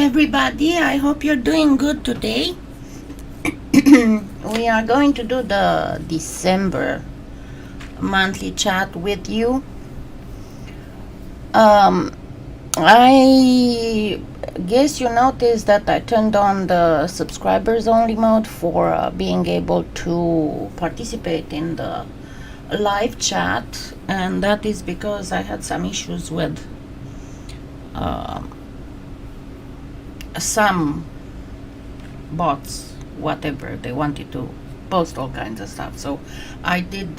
everybody, I hope you're doing good today. We are going to do the December monthly chat with you. I guess you noticed that I turned on the subscribers only mode for being able to participate in the live chat, and that is because I had some issues with some bots, whatever, they wanted to post all kinds of stuff. So I did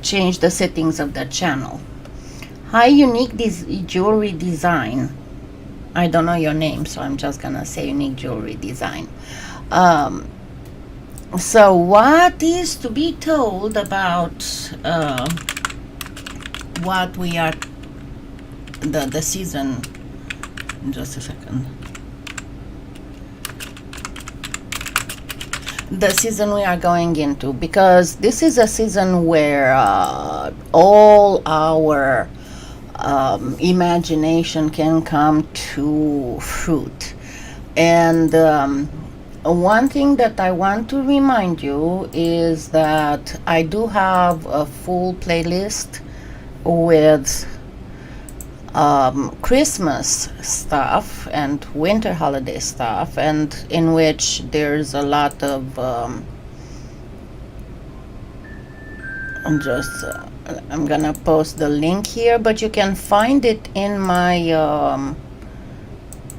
change the settings of the channel. Hi, Unique Jewelry Design. I don't know your name, so I'm just gonna say Unique Jewelry Design. So what is to be told about what we are, the season, just a second, the season we are going into, because this is a season where all our imagination can come to fruit. And one thing that I want to remind you is that I do have a full playlist with Christmas stuff and winter holiday stuff, and in which there's a lot of I'm gonna post the link here, but you can find it in my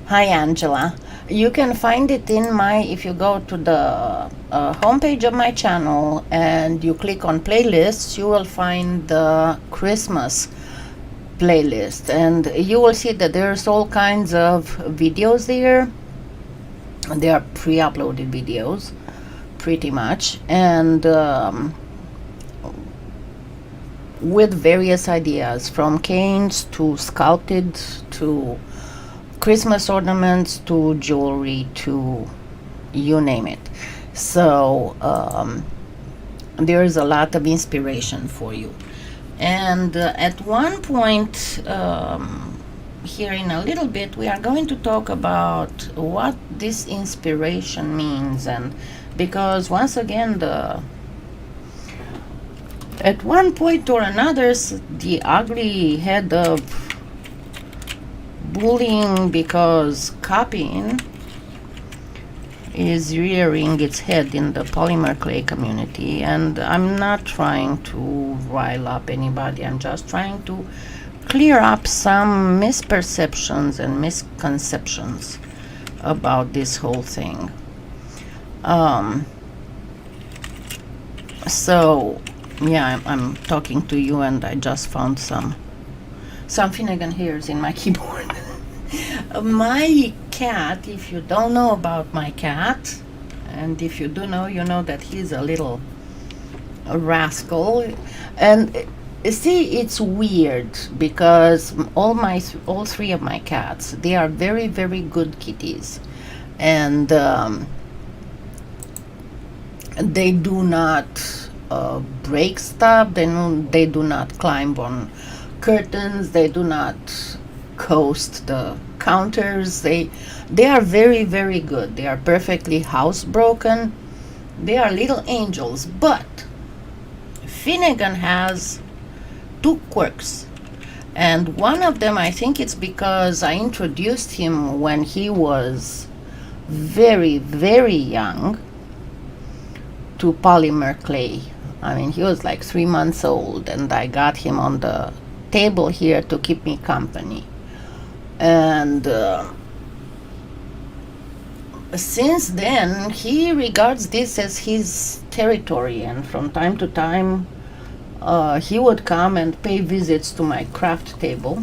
hi Angela, you can find it in my, if you go to the homepage of my channel and you click on playlists, you will find the Christmas playlist, and you will see that there's all kinds of videos there. They are pre-uploaded videos pretty much, and with various ideas, from canes to sculpted to Christmas ornaments to jewelry to you name it. So there is a lot of inspiration for you. And at one point here in a little bit, we are going to talk about what this inspiration means. And because once again, at one point or another, the ugly head of bullying because copying is rearing its head in the polymer clay community. And I'm not trying to rile up anybody, I'm just trying to clear up some misperceptions and misconceptions about this whole thing. So yeah, I'm talking to you, and I just found some Finnegan hairs in my keyboard. My cat, if you don't know about my cat, and if you do know, you know that he's a little rascal. And see, it's weird because all three of my cats, they are very, very good kitties, and they do not break stuff. They do not climb on curtains. They do not coast the counters. They are very, very good. They are perfectly housebroken. They are little angels. But Finnegan has two quirks, and one of them, I think it's because I introduced him when he was very, very young to polymer clay. I mean, he was like 3 months old, and I got him on the table here to keep me company. And since then, he regards this as his territory, and from time to time, he would come and pay visits to my craft table.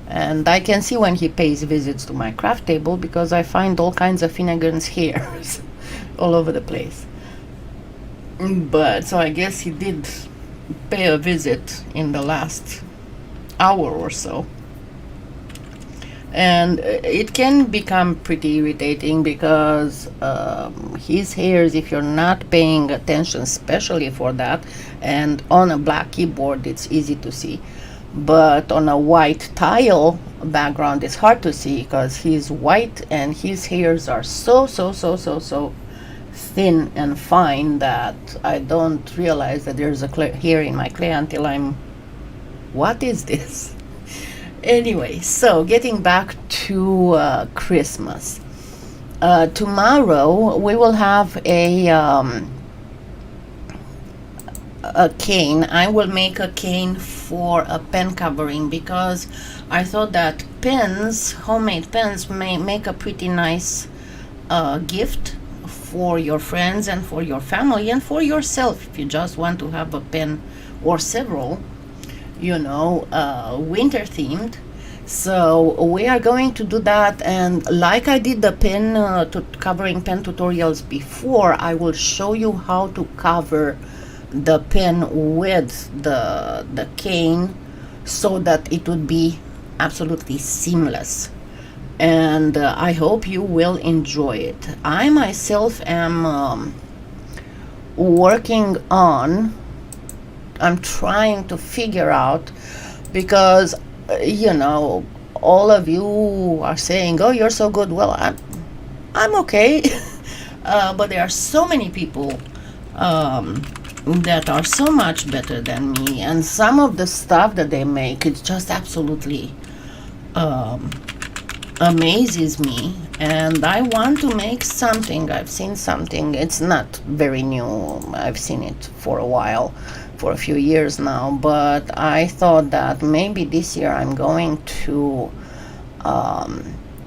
And I can see when he pays visits to my craft table, because I find all kinds of Finnegan's hairs all over the place. But so I guess he did pay a visit in the last hour or so. And it can become pretty irritating because his hairs, if you're not paying attention, especially for that, and on a black keyboard, it's easy to see. but on a white tile background it's hard to see because he's white and his hairs are so thin and fine that I don't realize that there's a hair in my clay until I'm, what is this? Anyway, so getting back to Christmas. Tomorrow we will have a cane. I will make a cane for a pen covering because I thought that pens, homemade pens, may make a pretty nice gift for your friends and for your family and for yourself if you just want to have a pen or several, you know, winter themed. So we are going to do that, and like I did the pen covering pen tutorials before, I will show you how to cover the pen with the cane so that it would be absolutely seamless. And I hope you will enjoy it. I myself am working on, I'm trying to figure out, because you know, all of you are saying, oh, you're so good. Well, I'm okay. But there are so many people that are so much better than me, and some of the stuff that they make, it just absolutely amazes me. And I want to make something. I've seen something, it's not very new, I've seen it for a while, for a few years now, but I thought that maybe this year I'm going to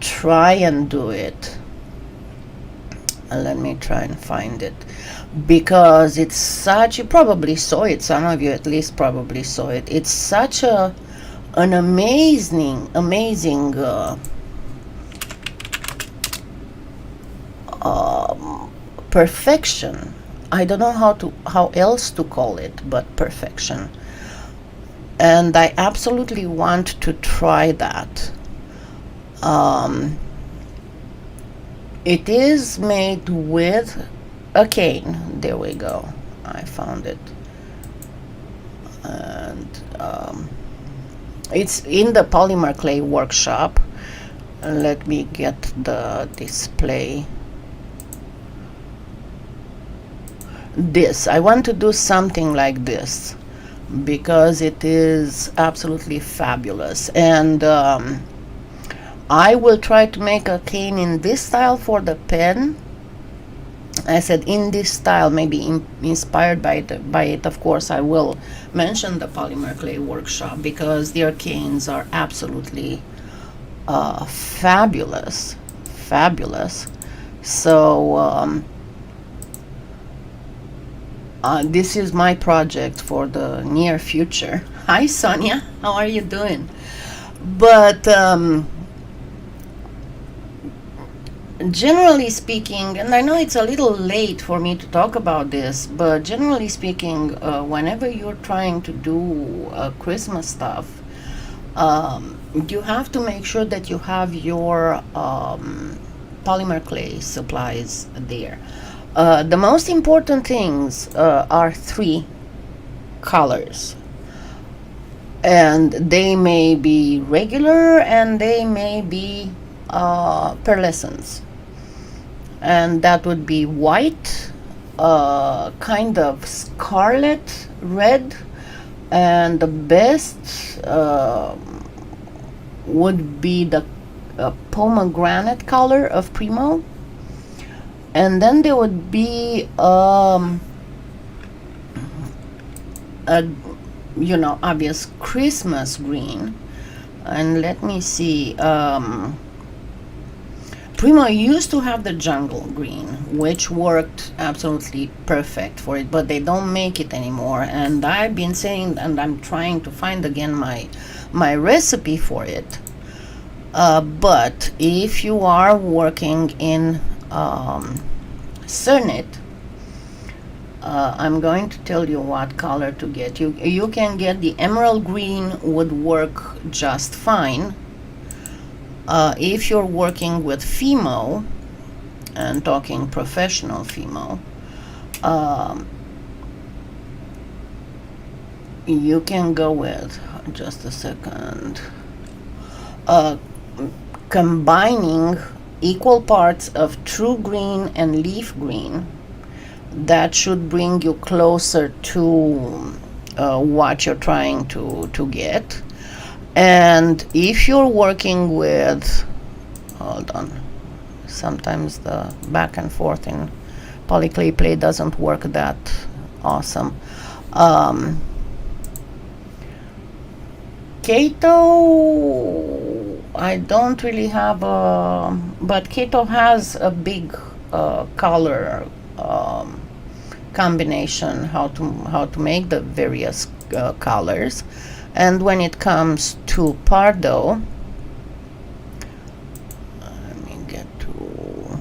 try and do it. Let me try and find it, because it's such, you probably saw it, some of you at least probably saw it. It's such an amazing perfection. I don't know how else to call it but perfection, and I absolutely want to try that. It is made with a cane. There we go, I found it. And it's in the polymer clay workshop. Let me get the display. This, I want to do something like this because it is absolutely fabulous. And I will try to make a cane in this style for the pen. I said in this style, maybe inspired by it. Of course, I will mention the polymer clay workshop because their canes are absolutely fabulous. So this is my project for the near future. Hi Sonia, how are you doing? But generally speaking, and I know it's a little late for me to talk about this, but generally speaking, whenever you're trying to do Christmas stuff, you have to make sure that you have your polymer clay supplies there. The most important things are 3 colors, and they may be regular and they may be pearlescents, and that would be white, kind of scarlet red, and the best would be the pomegranate color of Premo. And then there would be a you know, obvious Christmas green. And let me see, Premo used to have the jungle green, which worked absolutely perfect for it, but they don't make it anymore. And I've been saying, and I'm trying to find again my recipe for it. But if you are working in Cernit, I'm going to tell you what color to get. You can get the emerald green, would work just fine. If you're working with Fimo, and talking professional Fimo, you can go with, just a second, uh, combining equal parts of true green and leaf green. That should bring you closer to what you're trying to get. And if you're working with, hold on, sometimes the back and forth in PolyClay Play doesn't work that awesome. Kato, I don't really have a, but Kato has a big color combination, how to make the various colors. And when it comes to Pardo, let me get to,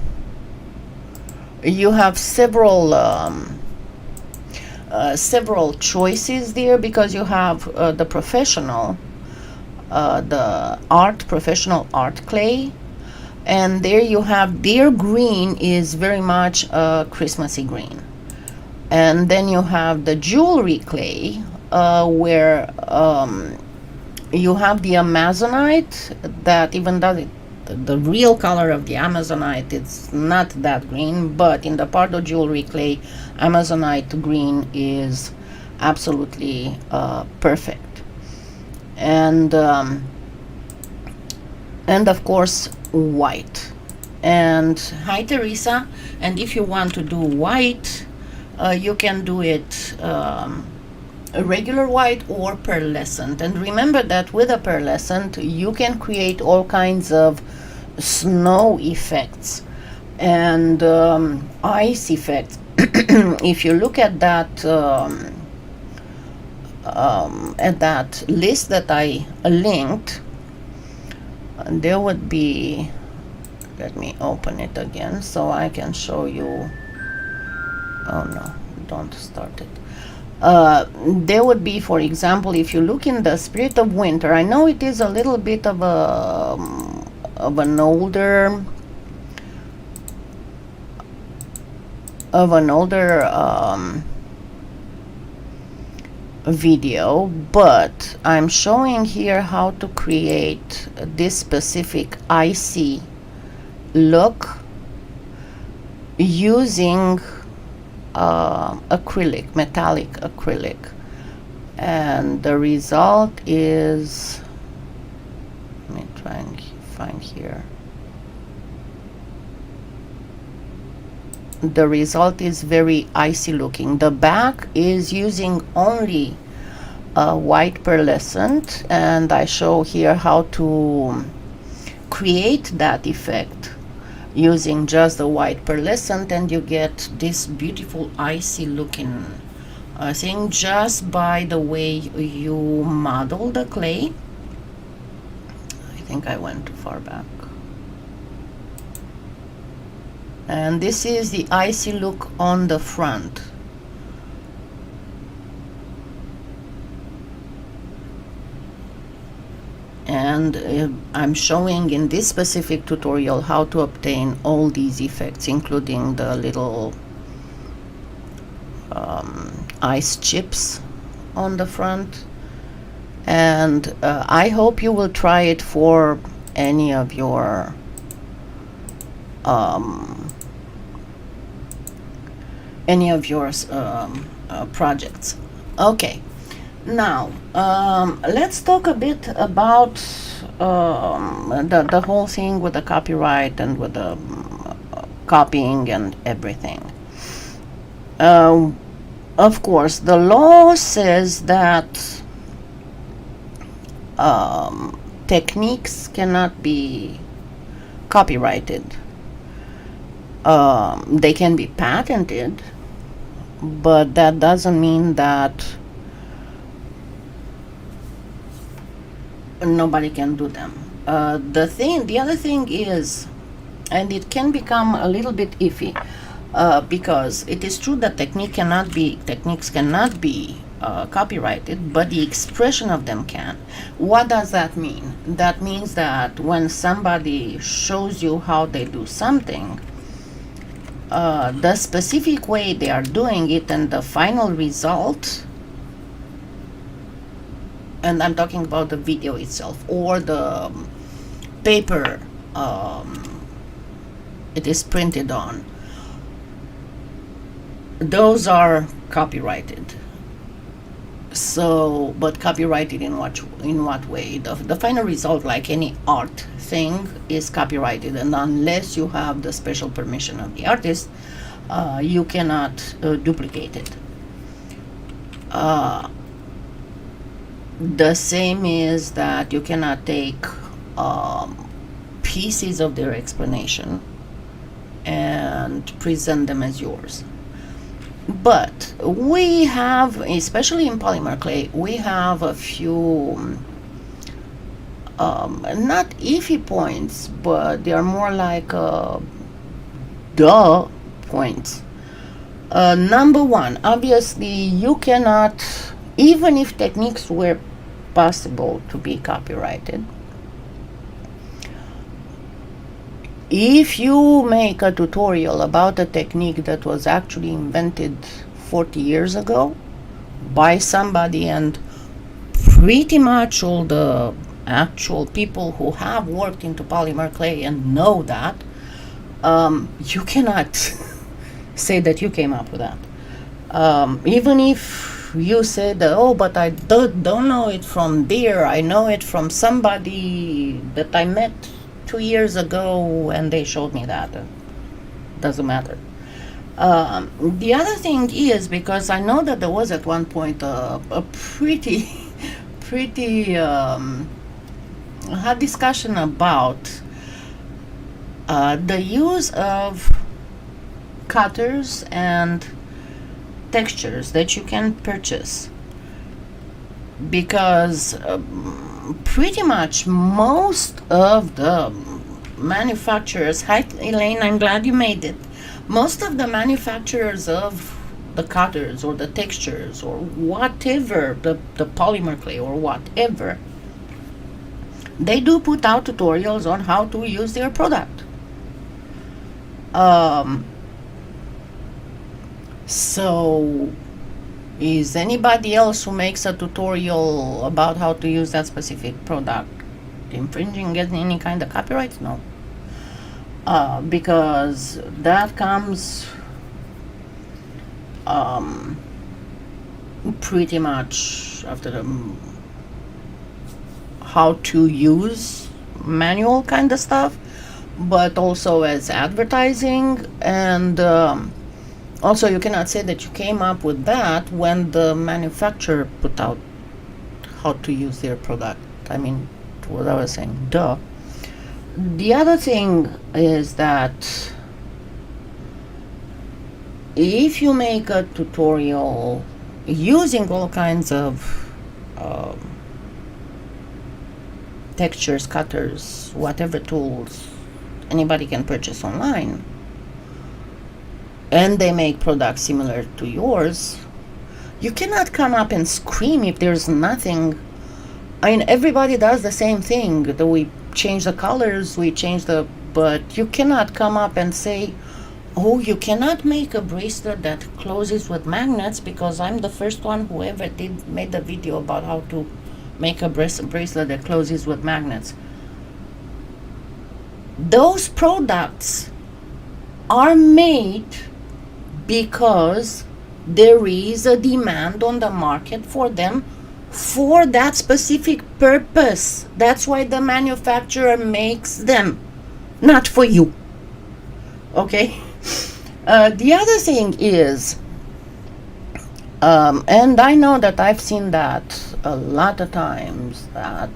you have several choices there, because you have the professional, the professional art clay, and there you have, their green is very much a Christmassy green. And then you have the jewelry clay, where you have the Amazonite, that even though the real color of the Amazonite, it's not that green, but in the Pardo jewelry clay, Amazonite green is absolutely perfect. And of course white. And hi Teresa, and if you want to do white, you can do it a regular white or pearlescent. And remember that with a pearlescent you can create all kinds of snow effects and ice effects. If you look at that list that I linked, there would be, let me open it again so I can show you. Oh no, don't start it. There would be, for example, if you look in the Spirit of Winter, I know it is a little bit of an older video, but I'm showing here how to create this specific icy look using acrylic, metallic acrylic, and the result is, let me try and find here. The result is very icy looking. The back is using only white pearlescent, and I show here how to create that effect using just the white pearlescent, and you get this beautiful icy looking thing just by the way you model the clay. I think I went too far back. And this is the icy look on the front. And I'm showing in this specific tutorial how to obtain all these effects, including the little ice chips on the front. And I hope you will try it for any of your projects. Okay, now let's talk a bit about the whole thing with the copyright and with the copying and everything. Of course, the law says that techniques cannot be copyrighted. They can be patented, but that doesn't mean that nobody can do them. The other thing is, and it can become a little bit iffy, because it is true that techniques cannot be copyrighted, but the expression of them can. What does that mean? That means that when somebody shows you how they do something, the specific way they are doing it and the final result and I'm talking about the video itself or the paper it is printed on, those are copyrighted. So, but copyrighted in what way? The final result, like any art thing, is copyrighted, and unless you have the special permission of the artist, you cannot duplicate it. The same is that you cannot take pieces of their explanation and present them as yours. But we have, especially in polymer clay, we have a few not iffy points, but they are more like duh points. Number one, obviously you cannot, even if techniques were possible to be copyrighted, if you make a tutorial about a technique that was actually invented 40 years ago by somebody, and pretty much all the actual people who have worked into polymer clay and know that, you cannot say that you came up with that. Even if you say that, oh, but I don't know it from there, I know it from somebody that I met 2 years ago and they showed me that. Doesn't matter. The other thing is, because I know that there was at one point a pretty hot discussion about the use of cutters and textures that you can purchase, because pretty much most of the manufacturers, hi Elaine, I'm glad you made it, most of the manufacturers of the cutters or the textures or whatever, the polymer clay or whatever, they do put out tutorials on how to use their product. So is anybody else who makes a tutorial about how to use that specific product infringing any kind of copyright? No. Because that comes pretty much after the how to use manual kind of stuff, but also as advertising. And also you cannot say that you came up with that when the manufacturer put out how to use their product. I mean, what I was saying, duh. The other thing is that if you make a tutorial using all kinds of textures, cutters, whatever tools anybody can purchase online, and they make products similar to yours, you cannot come up and scream if there's nothing. I mean, everybody does the same thing. We change the colors, we change the, but you cannot come up and say, oh, you cannot make a bracelet that closes with magnets, because I'm the first one who ever made a video about how to make a bracelet that closes with magnets. Those products are made because there is a demand on the market for them for that specific purpose. That's why the manufacturer makes them, not for you. Okay? The other thing is, and I know that I've seen that a lot of times, that,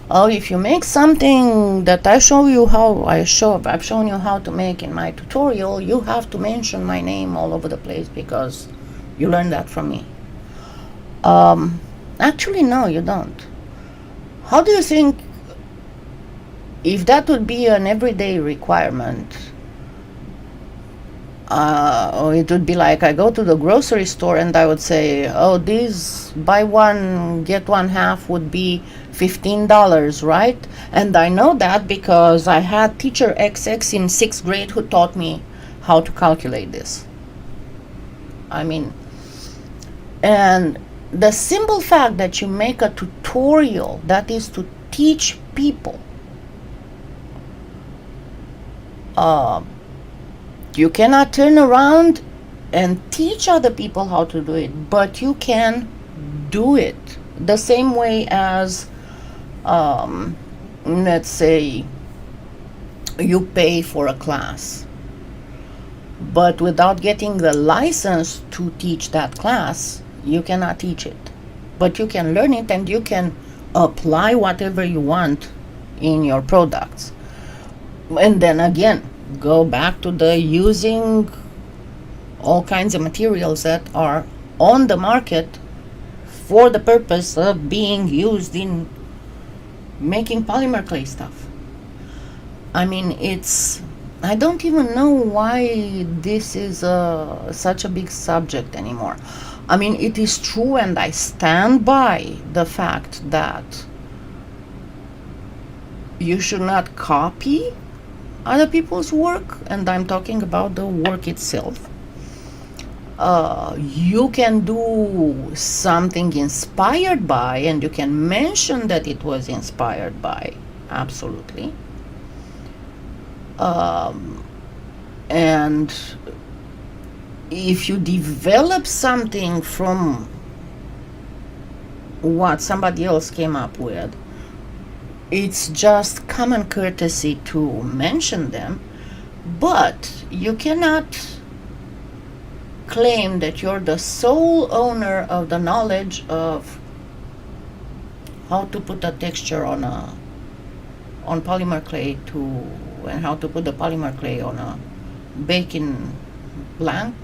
oh, if you make something that I've shown you how to make in my tutorial, you have to mention my name all over the place because you learned that from me. Actually, no, you don't. How do you think, if that would be an everyday requirement, or it would be like I go to the grocery store and I would say, oh, these buy one get one half would be $15, right? And I know that because I had teacher XX in 6th grade who taught me how to calculate this. I mean, and the simple fact that you make a tutorial that is to teach people, you cannot turn around and teach other people how to do it, but you can do it the same way as, let's say, you pay for a class, but without getting the license to teach that class, you cannot teach it. But you can learn it and you can apply whatever you want in your products. And then again, go back to the using all kinds of materials that are on the market for the purpose of being used in making polymer clay stuff. I mean, I don't even know why this is such a big subject anymore. I mean, it is true, and I stand by the fact that you should not copy other people's work, and I'm talking about the work itself. You can do something inspired by, and you can mention that it was inspired by, absolutely. And if you develop something from what somebody else came up with, it's just common courtesy to mention them, but you cannot claim that you're the sole owner of the knowledge of how to put a texture on polymer clay and how to put the polymer clay on a baking blank,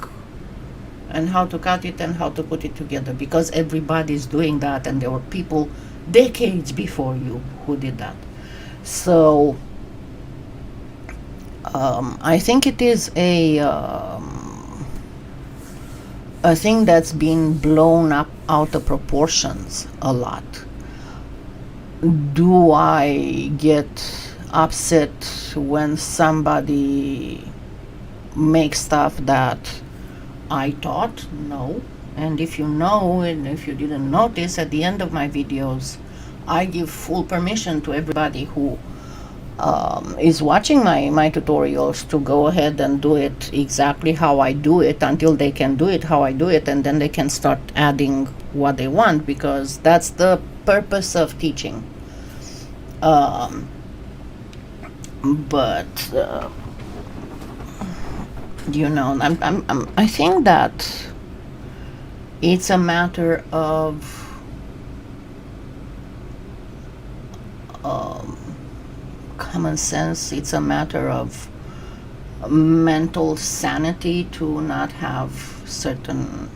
and how to cut it and how to put it together, because everybody's doing that, and there were people decades before you who did that. So I think it is a thing that's been blown up out of proportions a lot. Do I get upset when somebody makes stuff that I taught? No. And if you know, and if you didn't notice, at the end of my videos, I give full permission to everybody who is watching my tutorials to go ahead and do it exactly how I do it, until they can do it how I do it, and then they can start adding what they want, because that's the purpose of teaching. But you know, I think that it's a matter of common sense. It's a matter of mental sanity to not have certain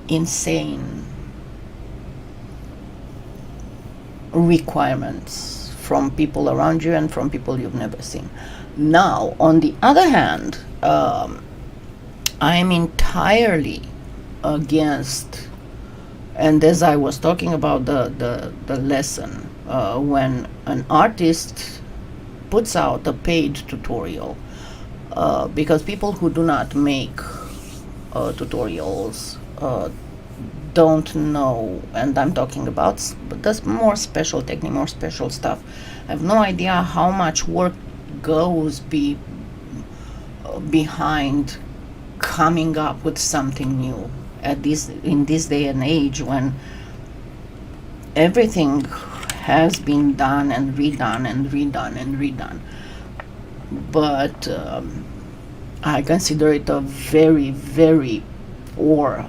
insane requirements from people around you and from people you've never seen. Now, on the other hand, I am entirely against, and as I was talking about the lesson, when an artist puts out a paid tutorial, because people who do not make tutorials don't know, and I'm talking about the more special technique, more special stuff. I have no idea how much work goes behind coming up with something new in this day and age, when everything has been done and redone and redone and redone. But I consider it a very, very poor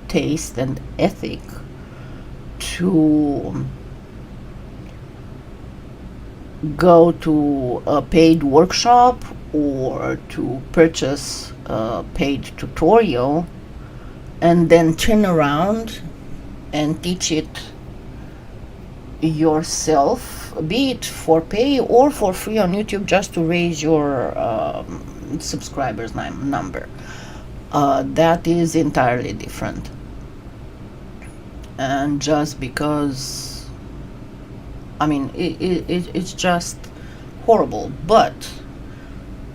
taste and ethic to go to a paid workshop or to purchase a paid tutorial and then turn around and teach it yourself, be it for pay or for free on YouTube, just to raise your subscribers number. That is entirely different. And just because, I mean, it's just horrible. But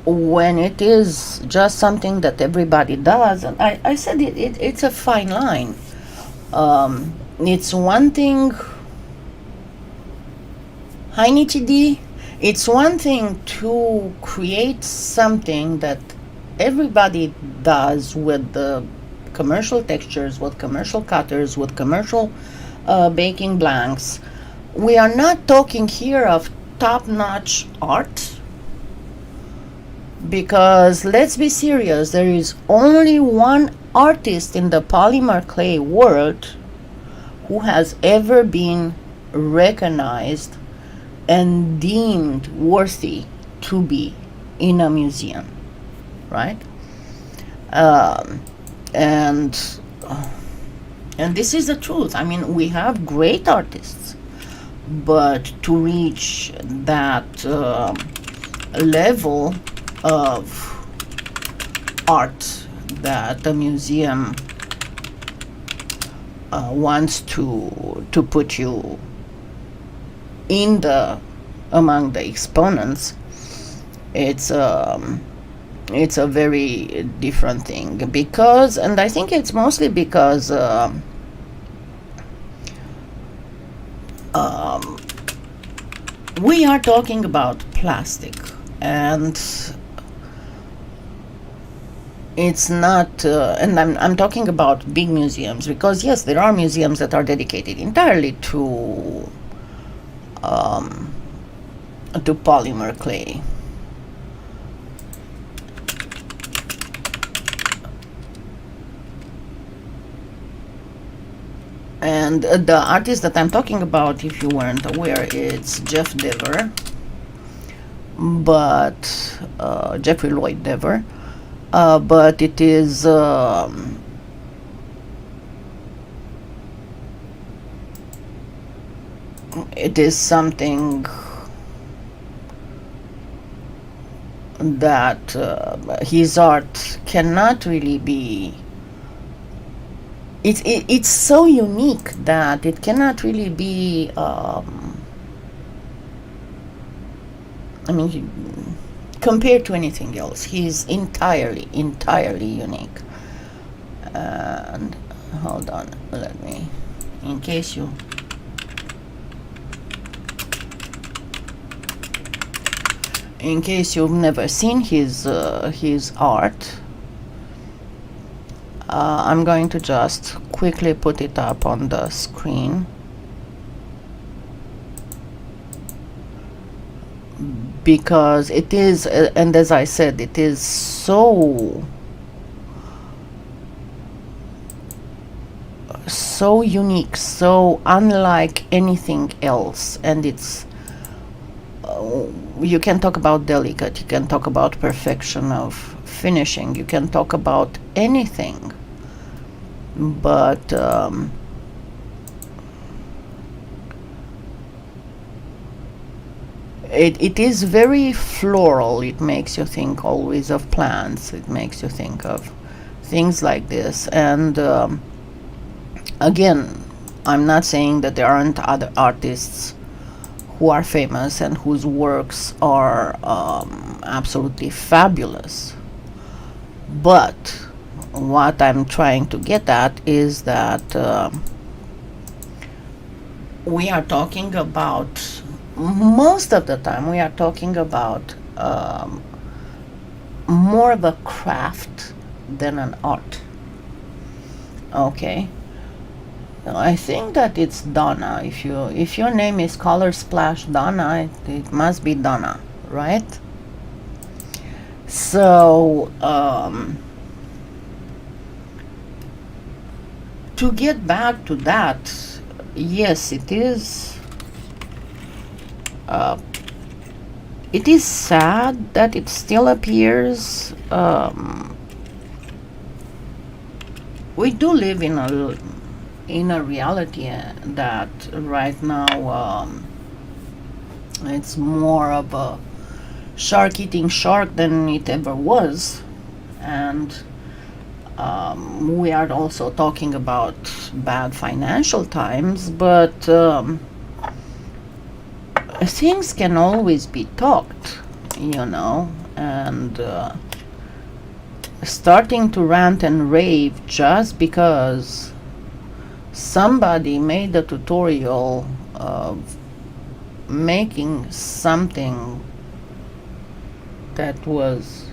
when it is just something that everybody does, and I said it's a fine line. It's one thing, hi Nichidi, it's one thing to create something that everybody does with the commercial textures, with commercial cutters, with commercial baking blanks. We are not talking here of top-notch art, because let's be serious, there is only one artist in the polymer clay world who has ever been recognized and deemed worthy to be in a museum, right? And this is the truth. I mean, we have great artists, but to reach that level of art that a museum wants to put you in the among the exponents, it's a very different thing, because, and I think it's mostly because we are talking about plastic, and it's not, and I'm talking about big museums, because yes, there are museums that are dedicated entirely to polymer clay. And the artist that I'm talking about, if you weren't aware, it's Jeff Dever, but Jeffrey Lloyd Dever, but it is something that his art cannot really be. It's so unique that it cannot really be. I mean, compared to anything else, he's entirely unique. And hold on, let me, in case you've never seen his art, I'm going to just quickly put it up on the screen, because it is, and as I said, it is so unique, so unlike anything else, and it's you can talk about delicate, you can talk about perfection of finishing, you can talk about anything, but it is very floral. It makes you think always of plants, it makes you think of things like this. And again, I'm not saying that there aren't other artists who are famous and whose works are absolutely fabulous, but what I'm trying to get at is that we are talking about, most of the time we are talking about more of a craft than an art. Okay, I think that it's Donna. If your name is Color Splash Donna, it must be Donna, right? So to get back to that, yes, it is sad that it still appears. We do live in a reality that right now it's more of a shark eating shark than it ever was, and we are also talking about bad financial times, but things can always be talked, and and starting to rant and rave just because somebody made a tutorial of making something that was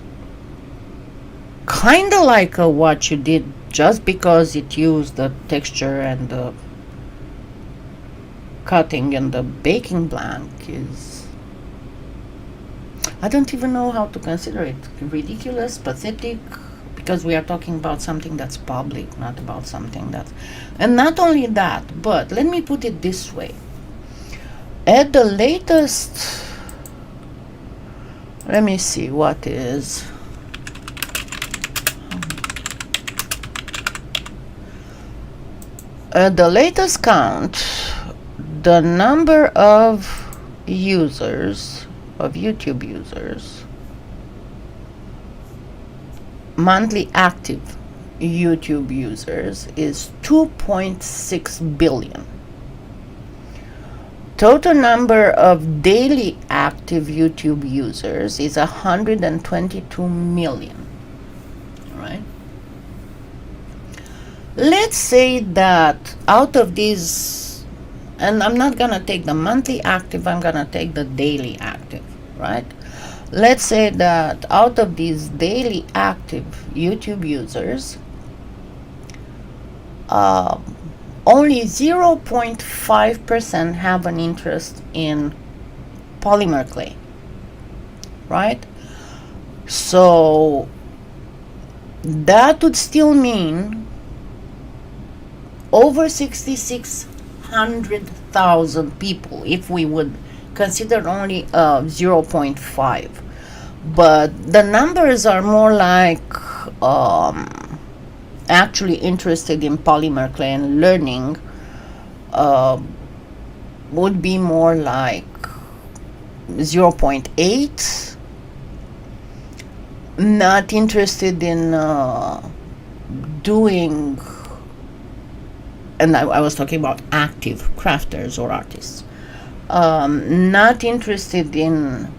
kind of like what you did, just because it used the texture and the cutting and the baking blank, is, I don't even know how to consider it. Ridiculous, pathetic, because we are talking about something that's public, not about something that's... And not only that, but let me put it this way. At the latest, let me see what is... At the latest count, the number of users, of YouTube users, monthly active YouTube users, is 2.6 billion. Total number of daily active YouTube users is 122 million. Right? Let's say that out of these, and I'm not gonna take the monthly active, I'm gonna take the daily active, right? Let's say that out of these daily active YouTube users, only 0.5% have an interest in polymer clay, right? So that would still mean over 6,600,000 people if we would consider only 0.5. But the numbers are more like actually interested in polymer clay and learning, would be more like 0.8. Not interested in doing, and I was talking about active crafters or artists, not interested in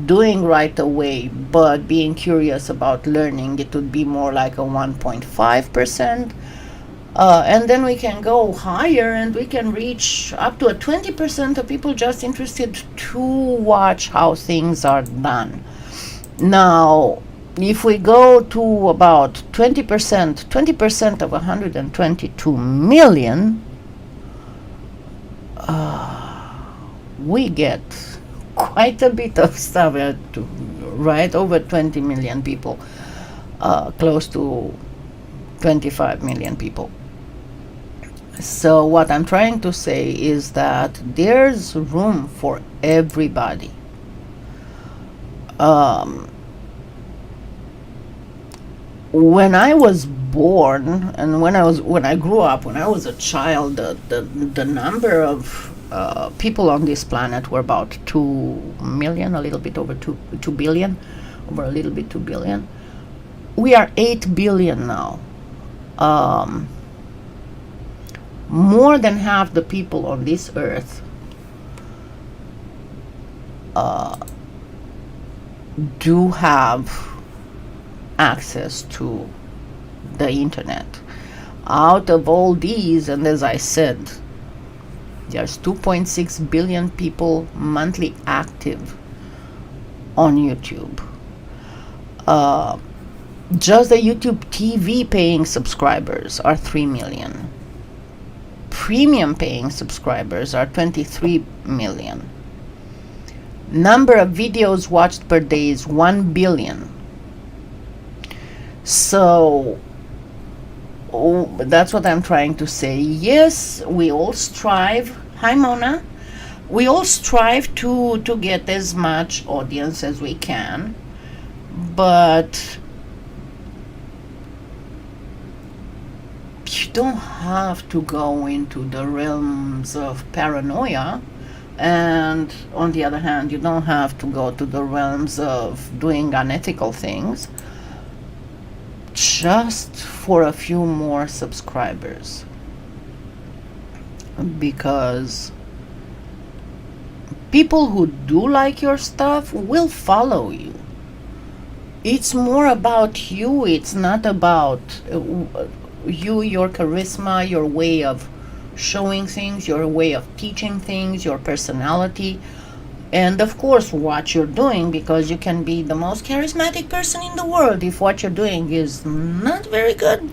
doing right away, but being curious about learning, it would be more like a 1.5%. And then we can go higher and we can reach up to a 20% of people just interested to watch how things are done. Now, if we go to about 20% of 122 million, we get quite a bit of stuff, right? Over 20 million people, close to 25 million people. So what I'm trying to say is that there's room for everybody. When I was born and when I grew up, when I was a child, the number of people on this planet were about 2 million, a little bit over 2 billion, over a little bit 2 billion. We are 8 billion now. More than half the people on this earth do have access to the internet. Out of all these, and as I said, there's 2.6 billion people monthly active on YouTube. Just the YouTube TV paying subscribers are 3 million. Premium paying subscribers are 23 million. Number of videos watched per day is 1 billion. So that's what I'm trying to say. Yes, we all strive. Hi, Mona. We all strive to get as much audience as we can, but you don't have to go into the realms of paranoia, and on the other hand, you don't have to go to the realms of doing unethical things just for a few more subscribers, because people who do like your stuff will follow you. it's more about you. It's not about you, your charisma, your way of showing things, your way of teaching things, your personality, and of course what you're doing, because you can be the most charismatic person in the world. If what you're doing is not very good,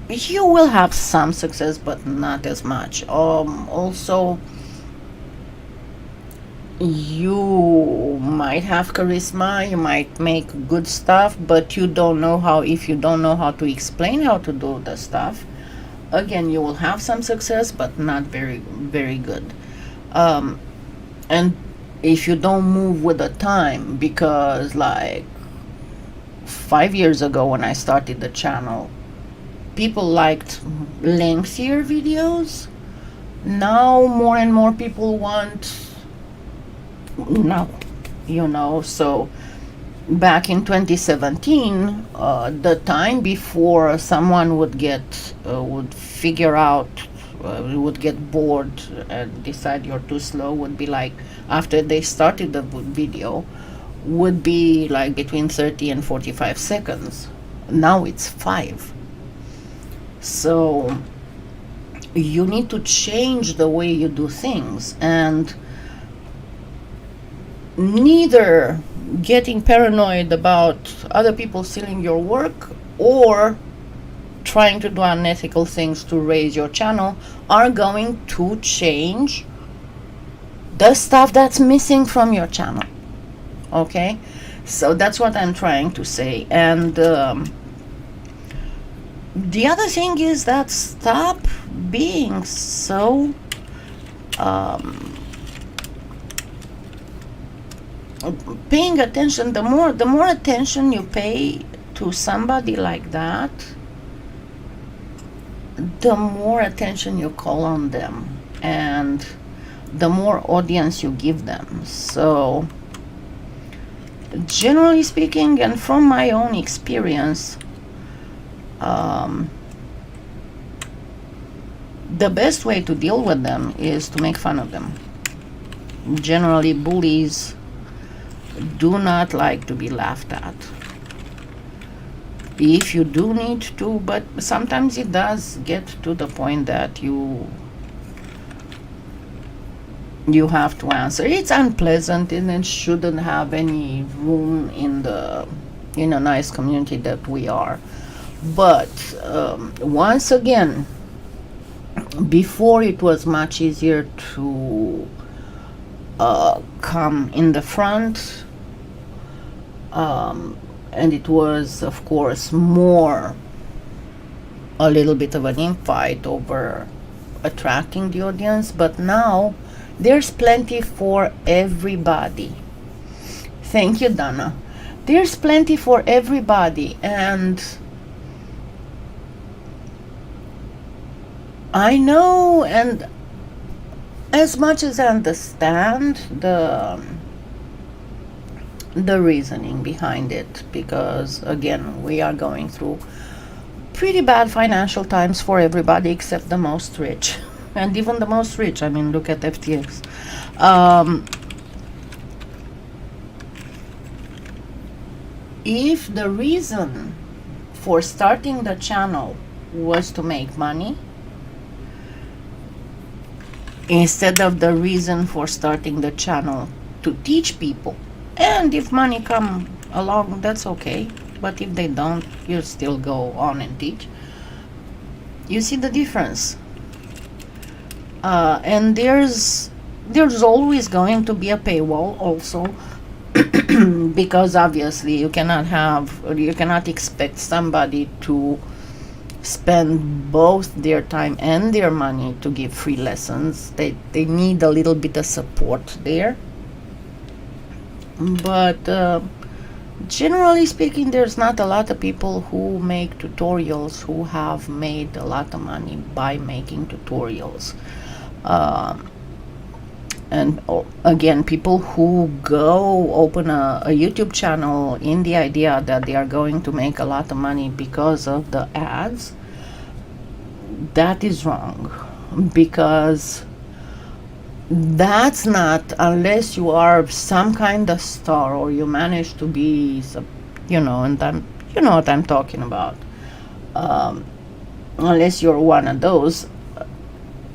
you will have some success but not as much. Also, you might have charisma, you might make good stuff, but you don't know how. If you don't know how to explain how to do the stuff, again, you will have some success but not very good. And if you don't move with the time, because like 5 years ago when I started the channel, people liked lengthier videos. Now more and more people want now, so back in 2017, the time before someone would figure out, would get bored and decide you're too slow, would be like after they started the video, would be like between 30 and 45 seconds. Now it's 5. So you need to change the way you do things, and neither getting paranoid about other people stealing your work or trying to do unethical things to raise your channel are going to change the stuff that's missing from your channel. Okay, so that's what I'm trying to say. And the other thing is that stop being so paying attention. The more attention you pay to somebody like that, the more attention you call on them, and the more audience you give them. So generally speaking, and from my own experience, the best way to deal with them is to make fun of them. Generally, bullies do not like to be laughed at. If you do need to, but sometimes it does get to the point that you have to answer. It's unpleasant, and it shouldn't have any room in a nice community that we are. But once again, before it was much easier to come in the front, and it was of course more a little bit of an infight over attracting the audience. But now there's plenty for everybody. Thank you, Donna. There's plenty for everybody, and I know, and as much as I understand the reasoning behind it, because again, we are going through pretty bad financial times for everybody except the most rich. And even the most rich, I mean, look at FTX. If the reason for starting the channel was to make money, instead of the reason for starting the channel to teach people, and if money come along, that's okay, but if they don't, you still go on and teach. You see the difference. And there's always going to be a paywall also, because obviously you cannot expect somebody to spend both their time and their money to give free lessons. They need a little bit of support there. But generally speaking, there's not a lot of people who make tutorials who have made a lot of money by making tutorials. And again, people who go open a YouTube channel in the idea that they are going to make a lot of money because of the ads, that is wrong. Because That's not, unless you are some kind of star or you manage to be and you know what I'm talking about. Unless you're one of those,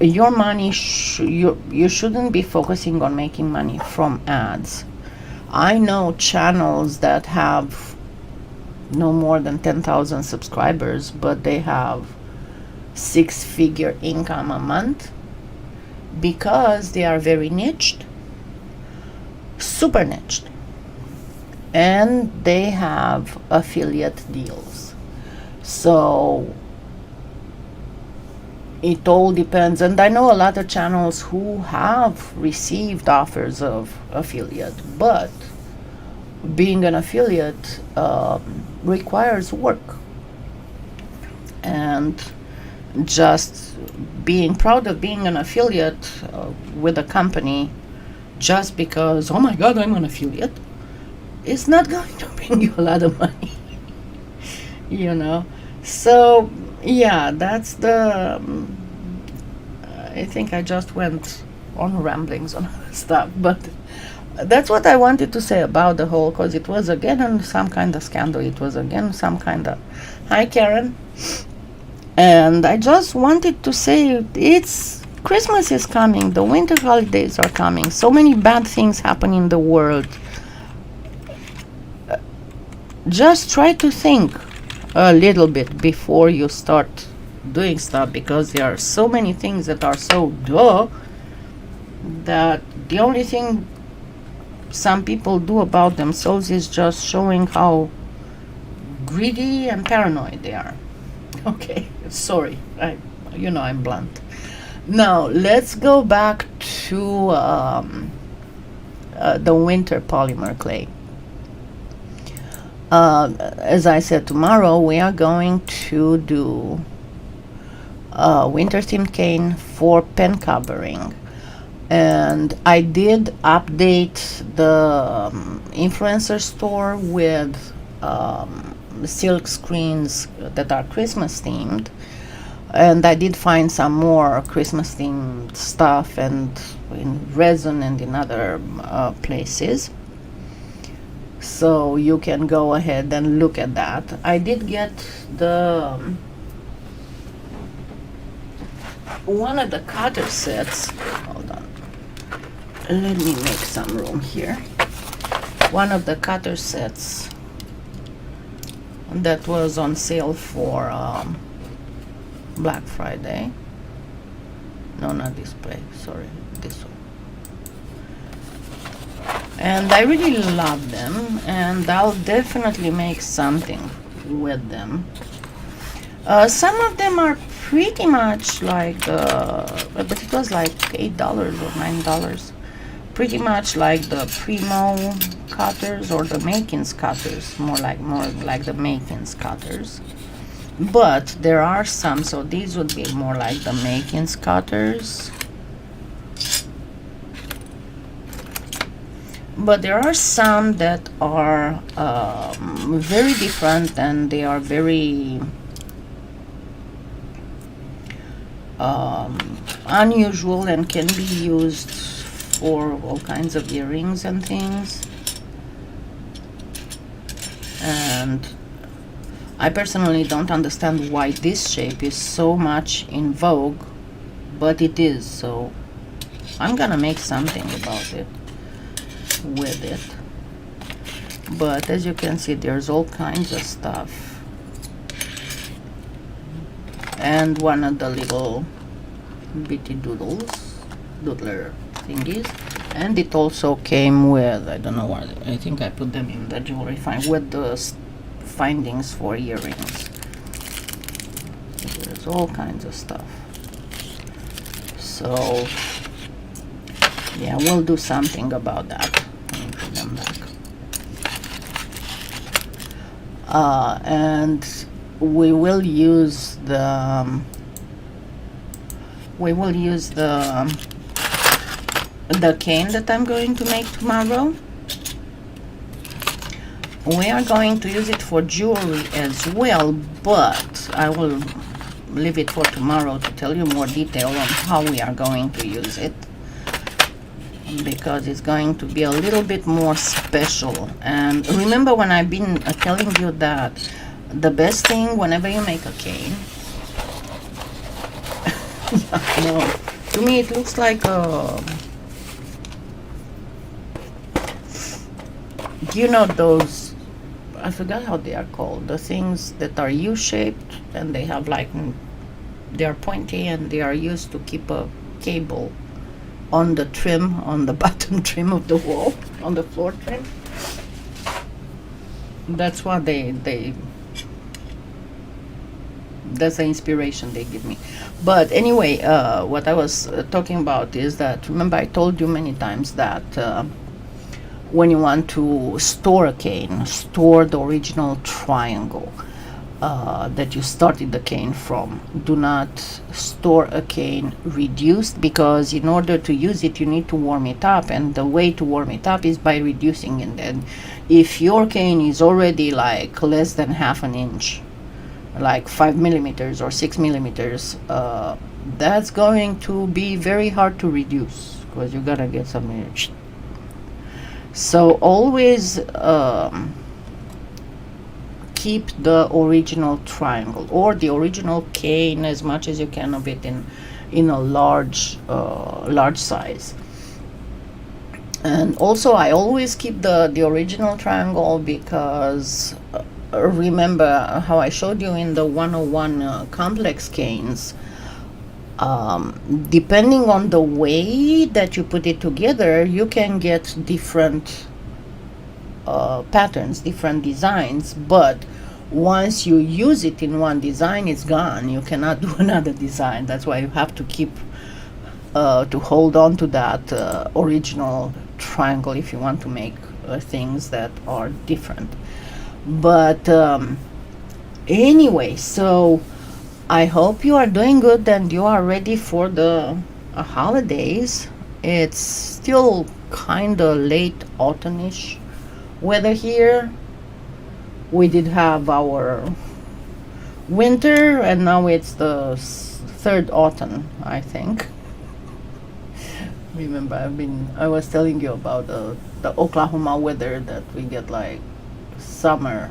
your money you shouldn't be focusing on making money from ads. I know channels that have no more than 10,000 subscribers, but they have six-figure income a month because they are very niched, super niched, and they have affiliate deals. So it all depends. And I know a lot of channels who have received offers of affiliate, but being an affiliate requires work. And just being proud of being an affiliate with a company just because, oh my God, I'm an affiliate, is not going to bring you a lot of money. So yeah, that's the I think I just went on ramblings on stuff, but that's what I wanted to say about the whole, because it was again some kind of scandal. It was again some kind of, hi Karen. And I just wanted to say, it's Christmas is coming, the winter holidays are coming, so many bad things happen in the world. Just try to think a little bit before you start doing stuff, because there are so many things that are so duh that the only thing some people do about themselves is just showing how greedy and paranoid they are. Okay, sorry, I'm blunt. Now let's go back to the winter polymer clay. As I said, tomorrow we are going to do winter themed cane for pen covering. And I did update the influencer store with silk screens that are Christmas themed, and I did find some more Christmas themed stuff and in resin and in other places, so you can go ahead and look at that. I did get the one of the cutter sets. Hold on, let me make some room here. One of the cutter sets that was on sale for Black Friday. No, not display, sorry, this one. And I really love them, and I'll definitely make something with them. Some of them are pretty much like but it was like $8 or $9, pretty much like the Premo cutters or the Makins cutters, more like the Makins cutters. But there are some, so these would be more like the Makins cutters. But there are some that are very different, and they are very unusual and can be used for all kinds of earrings and things. And I personally don't understand why this shape is so much in vogue, but it is, so I'm gonna make something about it with it. But as you can see, there's all kinds of stuff. And one of the little bitty doodler thingies. And it also came with, I don't know what, I think I put them in the jewelry find with the findings for earrings. There's all kinds of stuff. So yeah, we'll do something about that. Let me put them back. And we will use the cane that I'm going to make tomorrow. We are going to use it for jewelry as well, but I will leave it for tomorrow to tell you more detail on how we are going to use it. because it's going to be a little bit more special. And remember when I've been telling you that the best thing whenever you make a cane, no, to me it looks like a, you know, those, I forgot how they are called, the things that are U-shaped and they have like, they are pointy and they are used to keep a cable on the trim, on the bottom trim of the wall, on the floor trim. That's what that's the inspiration they give me. But anyway, what I was talking about is that, remember I told you many times that when you want to store a cane, store the original triangle that you started the cane from. Do not store a cane reduced, because in order to use it you need to warm it up, and the way to warm it up is by reducing it. And if your cane is already like less than half an inch, like 5 millimeters or 6 millimeters, that's going to be very hard to reduce, because you're gonna get some so always keep the original triangle or the original cane as much as you can of it in a large size. And also I always keep the original triangle, because remember how I showed you in the 101 complex canes, depending on the way that you put it together, you can get different patterns, different designs, but once you use it in one design, it's gone. You cannot do another design. That's why you have to keep to hold on to that original triangle if you want to make things that are different. But anyway, so I hope you are doing good and you are ready for the holidays. It's still kind of late autumnish weather here. We did have our winter and now it's the third autumn, I think. Remember, I was telling you about the Oklahoma weather, that we get like summer,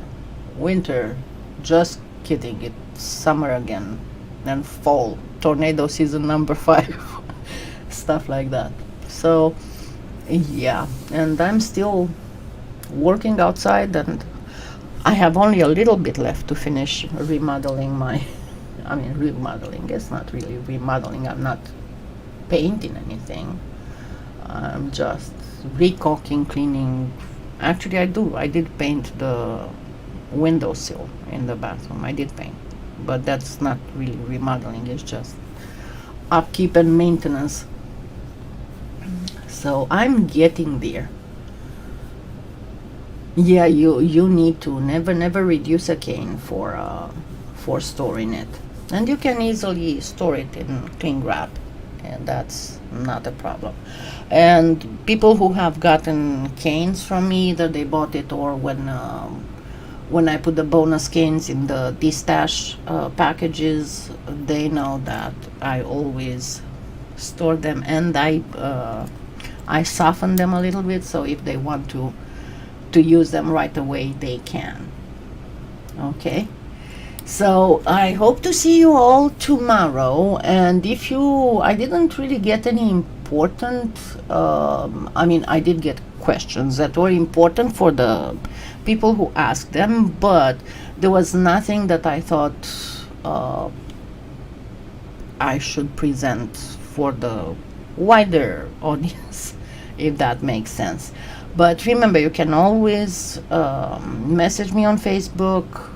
winter, just kidding, it's summer again, then fall, tornado season number 5, stuff like that. So yeah, and I'm still working outside, and I have only a little bit left to finish remodeling remodeling, it's not really remodeling, I'm not painting anything, I'm just recaulking, cleaning. Actually I did paint the windowsill in the bathroom, I did paint, but that's not really remodeling, it's just upkeep and maintenance. So I'm getting there. Yeah, you need to never reduce a cane for storing it, and you can easily store it in cling wrap, and that's not a problem. And people who have gotten canes from me, either they bought it or when I put the bonus canes in the D-stash packages, they know that I always store them, and I soften them a little bit, so if they want to use them right away, they can. Okay, so I hope to see you all tomorrow. And if I didn't really get any important, I did get questions that were important for the people who asked them, but there was nothing that I thought I should present for the wider audience, if that makes sense. But remember, you can always message me on Facebook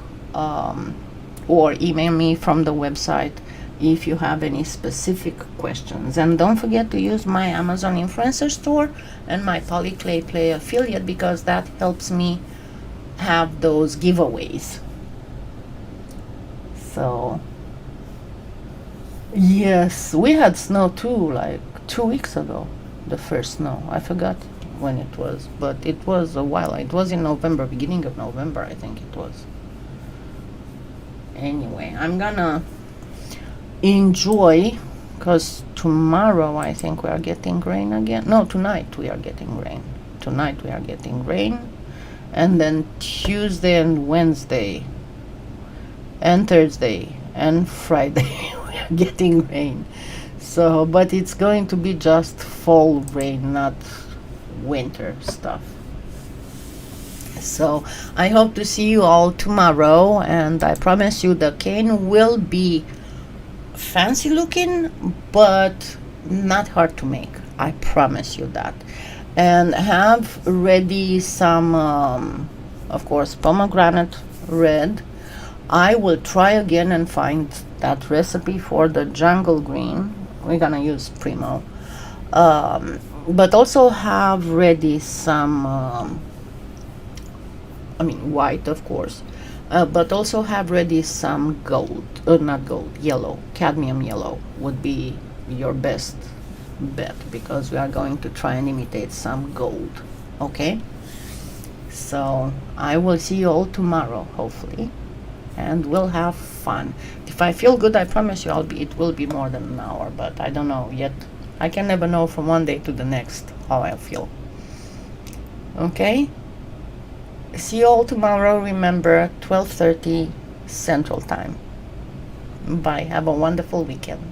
or email me from the website if you have any specific questions. And don't forget to use my Amazon Influencer Store and my PolyClay Play affiliate, because that helps me have those giveaways. So yes, we had snow too, like 2 weeks ago, the first snow. I forgot when it was, but it was a while. It was in November, beginning of November, I think it was. Anyway, I'm gonna enjoy because tomorrow I think we are getting rain again. No, tonight we are getting rain. Tonight we are getting rain, and then Tuesday and Wednesday and Thursday and Friday we are getting rain. So, but it's going to be just fall rain, not winter stuff. So I hope to see you all tomorrow, and I promise you the cane will be fancy looking but not hard to make. I promise you that. And have ready some of course pomegranate red. I will try again and find that recipe for the jungle green. We're gonna use Premo, but also have ready some I mean white, of course, but also have ready some gold, not gold, yellow, cadmium yellow would be your best bet, because we are going to try and imitate some gold. Okay, so I will see you all tomorrow, hopefully, and we'll have fun. If I feel good, I promise you it will be more than an hour, but I don't know yet. I can never know from one day to the next how I feel. Okay, see you all tomorrow. Remember, 12:30 Central Time. Bye. Have a wonderful weekend.